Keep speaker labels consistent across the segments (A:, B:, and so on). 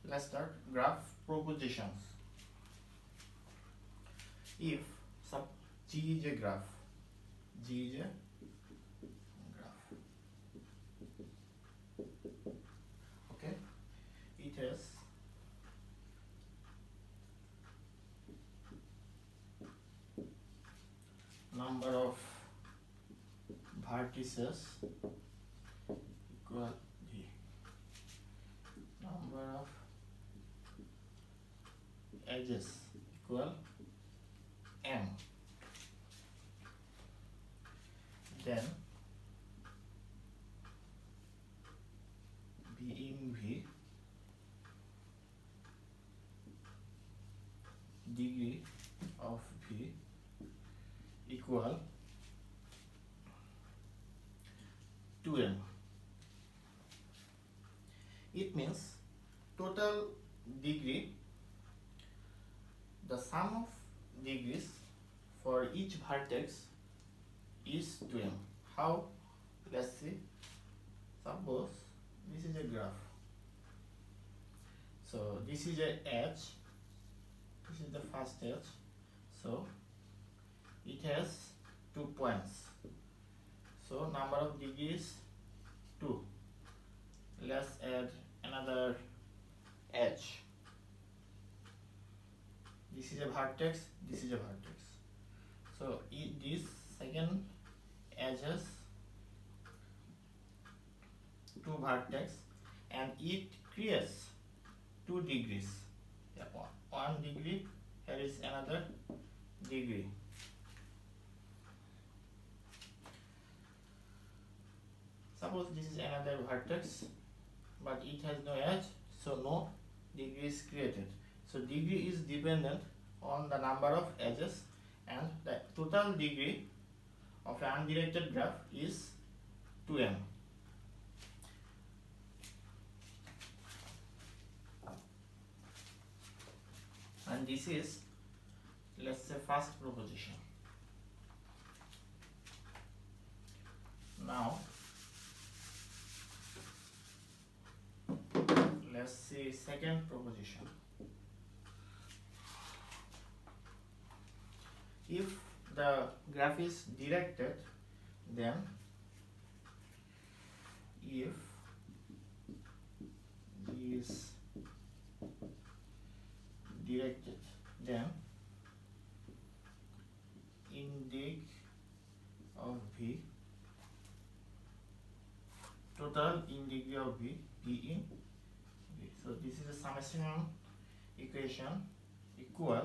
A: Let's start graph propositions. If sub G is a graph, G is a graph. Okay, it has number of vertices equal G, number of edges equal M. Then being V, degree of V equal 2m. It means total degree, the sum of degrees for each vertex is 2m. How? Let's see. Suppose this is a graph. So this is a edge. This is the first edge. So it has 2 points. So number of degrees 2. Let's add another edge. This is a vertex. This is a vertex. So this second edge has 2 vertex and it creates 2 degrees. Yeah, 1 degree. Here is another degree. Suppose this is another vertex, but it has no edge, so no degree is created. So degree is dependent on the number of edges, and the total degree of an undirected graph is 2m. And this is, let's say, first proposition. Now let's see second proposition. If the graph is directed, then if is directed, then index of V, total index of V, P in V. So this is a summation equation equal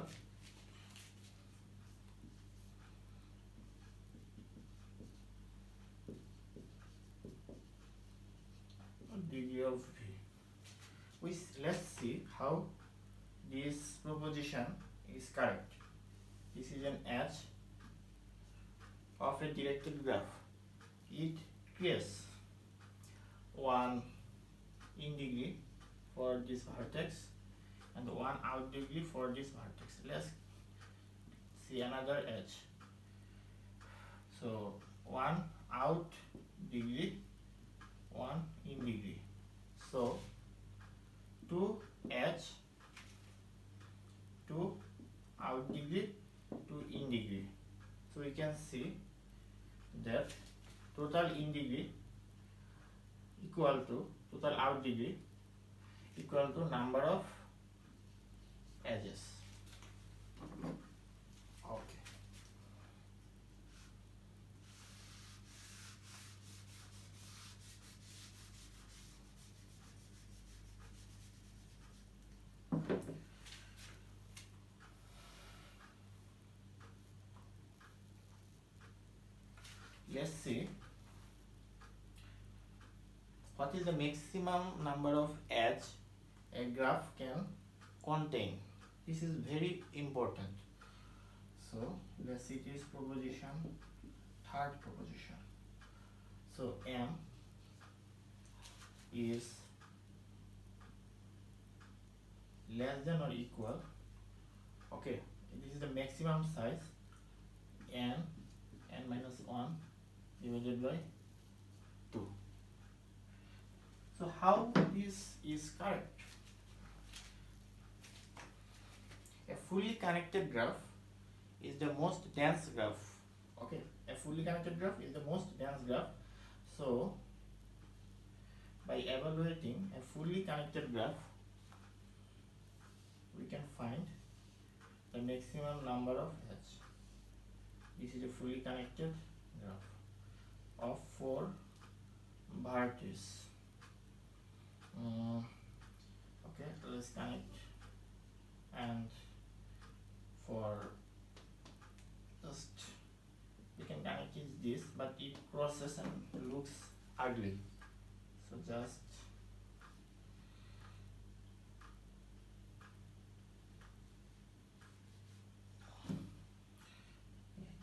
A: degree of V. Let's see how this proposition is correct. This is an edge of a directed graph. It creates 1 in degree for this vertex and 1 out degree for this vertex. Let's see another edge. So 1 out degree, 1 in degree. So 2 edge, 2 out degree, 2 in degree. So we can see that total in degree equal to total out degree equal to number of edges. Okay. Let's see what is the maximum number of edge a graph can contain. This is very important. So let's see this proposition, third proposition. So M is less than or equal, okay, this is the maximum size, n minus 1 divided by 2. So how this is correct? fully connected graph is the most dense graph. Okay, a fully connected graph is the most dense graph. So by evaluating a fully connected graph, we can find the maximum number of edges. This is a fully connected graph of 4 vertices. Okay, let's connect, and for just we can connect is this, but it crosses and looks ugly. So just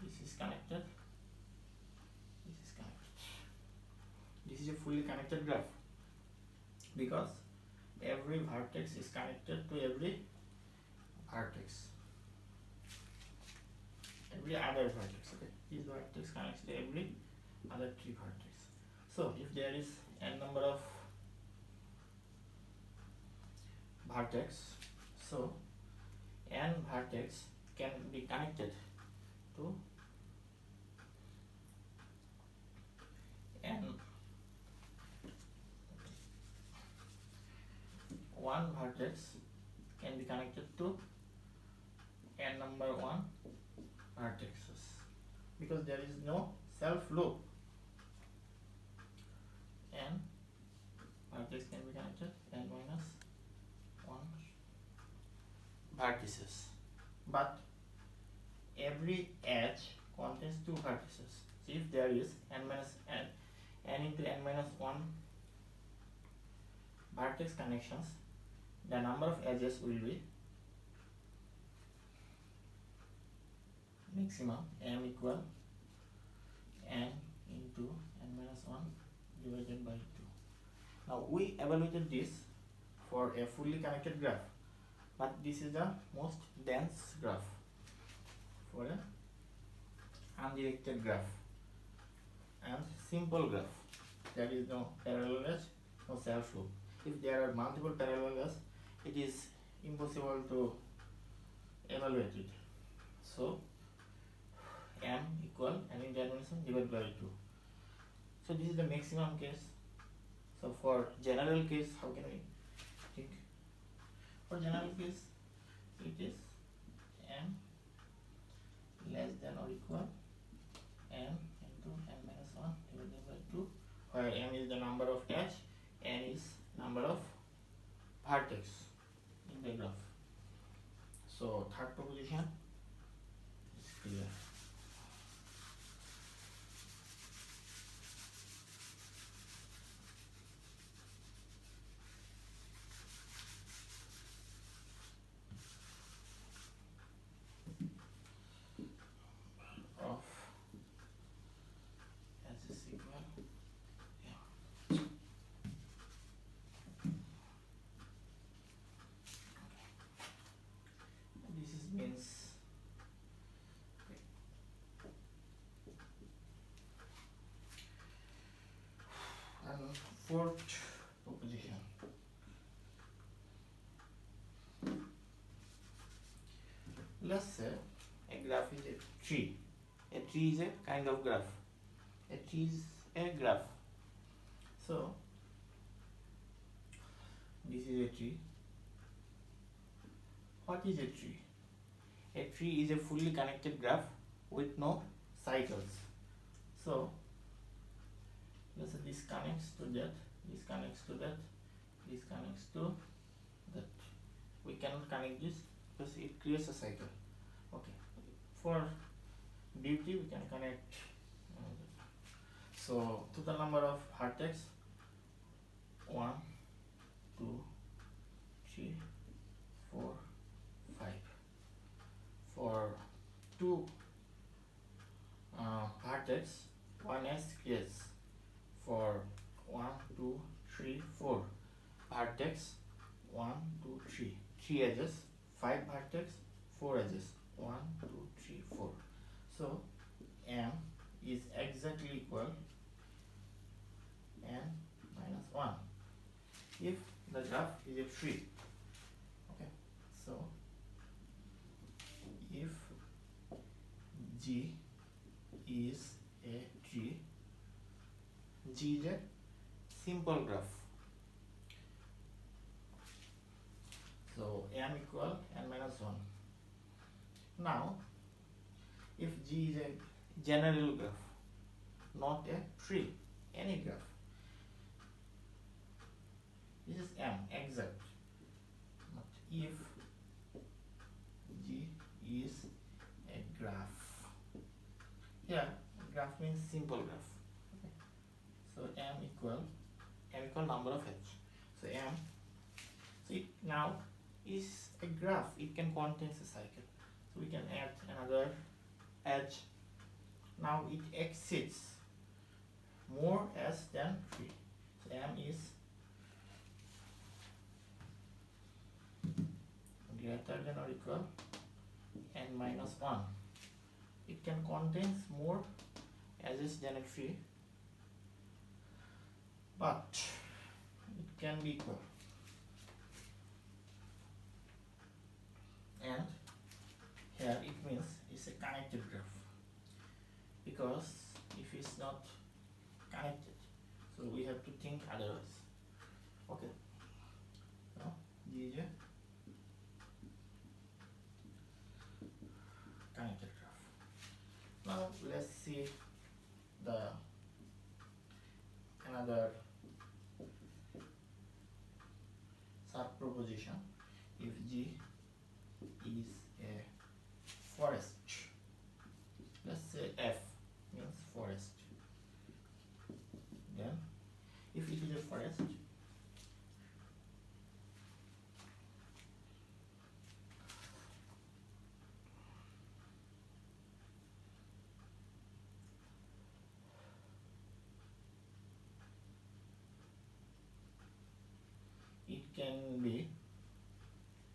A: this is connected. This is connected. This is a fully connected graph because every vertex is connected to every vertex, every other vertex. Okay, this vertex connects to every other 3 vertex. So if there is n number of vertex, so n vertex can be connected to n. One vertex can be connected to n number 1 vertexes because there is no self loop. N vertex can be connected n minus 1 vertices, but every edge contains 2 vertices. So if there is n minus n into n minus 1 vertex connections, the number of edges will be maximum m equal n into n minus 1 divided by 2. Now we evaluated this for a fully connected graph, but this is the most dense graph for a undirected graph and simple graph. There is no parallel edge, no self loop. If there are multiple parallel edges, it is impossible to evaluate it. So m equal n in dimension divided by 2. So this is the maximum case. So for general case, how can we think? For general case, it is m less than or equal m into n minus 1 divided by 2, where m is the number of edge, n is number of vertex in the graph. So third proposition is clear. Of s is equal, yeah. This is means and fourth proposition. Let's say a graph is a tree. A tree is a kind of graph. A tree is a graph. So this is a tree. What is a tree? A tree is a fully connected graph with no cycles. So let's say this connects to that, this connects to that, this connects to that. We cannot connect this because it creates a cycle. Okay. For beauty, we can connect. So total number of vertex 1, 2, 3, 4, 5. For 2 vertex, 1 edge creates. For 1, 2, 3, 4 vertex, 1, 2, 3, 3 edges, 5 vertex, 4 edges, 1, 2, 3, 4. So m is exactly equal n minus 1 if the graph is a tree. Okay, so G is a tree, G is a simple graph. So m equal n minus 1. Now if G is a general graph, not a tree, any graph, this is m exact. But if G is a graph, here graph means simple graph. Okay. So m equal number of edge. So m, so it now is a graph, it can contain a cycle. So we can add another edge. Now it exceeds more s than 3. So m is greater than or equal n minus 1. It can contain more edges than a tree, but it can be equal. And here it means it's a connected graph, because if it's not connected, so we have to think otherwise. Okay, now G is a connected graph. Now let's see the another subproposition. If G is a forest, let's say F means forest, then if it is a forest,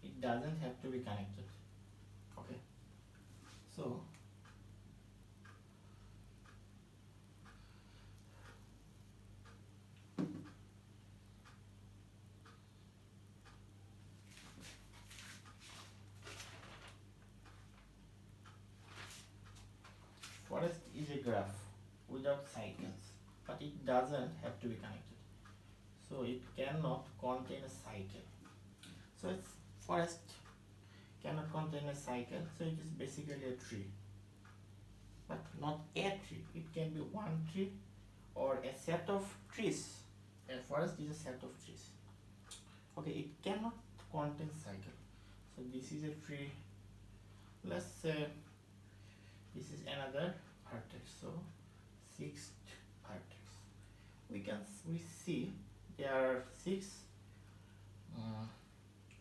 A: it doesn't have to be connected. Okay, so forest is a graph without cycles, but it doesn't have to be connected. So it cannot contain a cycle. So it's forest cannot contain a cycle, so it is basically a tree, but not a tree. It can be one tree or a set of trees. A forest is a set of trees. Okay, it cannot contain cycle. So this is a tree. Let's say this is another vertex. So sixth vertex. We see there are 6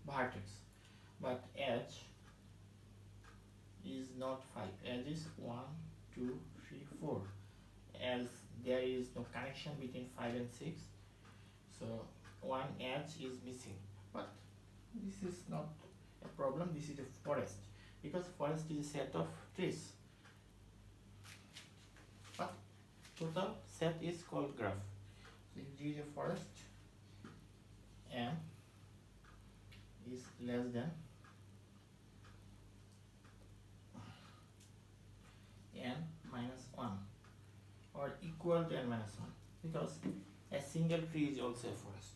A: vertex, but edge is not 5. Edge is 1, 2, 3, 4. As there is no connection between 5 and 6, so one edge is missing. But this is not a problem. This is a forest, because forest is a set of trees. But total set is called graph. So if G is a forest, M is less than n minus 1 or equal to n minus 1, because a single tree is also a forest.